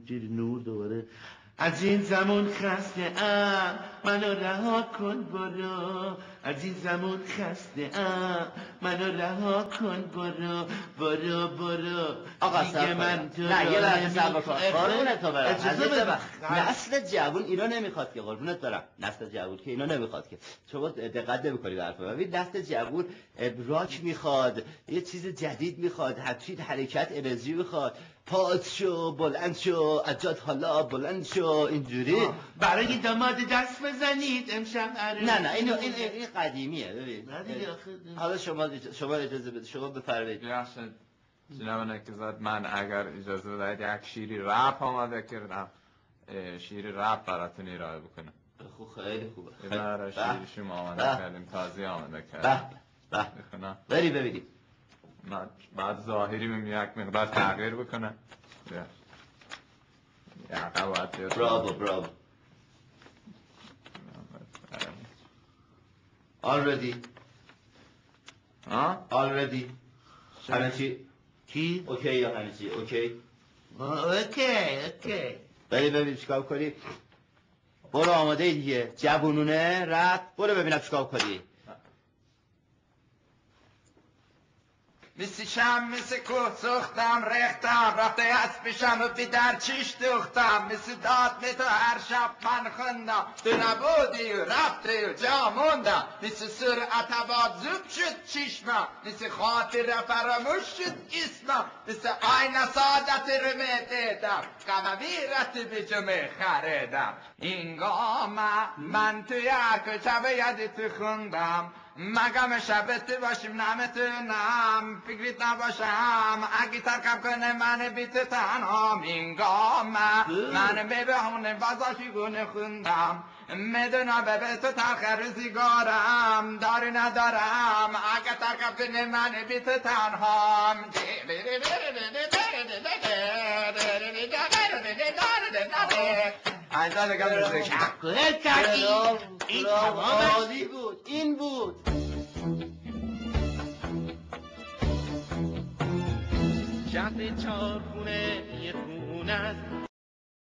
نور دوباره از این زمان خسته ام منو رها کن برو از این زمان خسته ام منو رها کن برو برو برو آقا دیگه من تو نه یه لحظه صبر کن قربونت تو برم اجازه بده نسل جوون اینا نمیخواد که قربونت برم نسل جوون که اینا نمیخواد که شما دقت نمی‌کنی به حرفا ببین نسل جوون راک میخواد یه چیز جدید میخواد همچین حرکت انرژی میخواد پات شو بلند شو عجاد حالا بلند شو اینجوری برای داماد دست بزنید امشب نه این قدیمیه ببین نه دیگه حالا شما اجازه بده شما بفرمایید جناب نکزاد من اگر اجازه بدهید یک شیری رپ آماده کردم شیری رپ براتون ارائه بکنم خوب خیلی خوبه برای شیری شما آماده کردیم تازه آماده کردیم بری ببینیم بعد ظاهری من یک مقدار تغییر بکنه برافو already همه چی کی؟ اوکی یا همه چی اوکی ببین چیکار کنی برو آماده دیگه جوونونه رفت برو ببینم چیکار کنی مثل شم مثل کوه سختم رختم رفته از پیشم و بی در چیش دوختم مثل داد می تو هر شب من خوندم تو نبودی و رفتی و جا موندم مثل سرعت باد زوب شد چشمم مثل خاطر فراموش شد اسمم مثل آینه سعادت رو می دیدم غم ویرت به جمع خریدم اینگاه من تو یک شب یادت خوندم مگم شبت باشیم نمیتونم فکریت نباشم اگه ترکم کنه من بیت تنها اینگاه من به بهونه بازاشی گونه خوندم میدونم به تو تلخ روزگارم داری ندارم اگه ترکم کنه من بیت تنها انجام نگم روزش این بود شهر چارخونه یه خونه است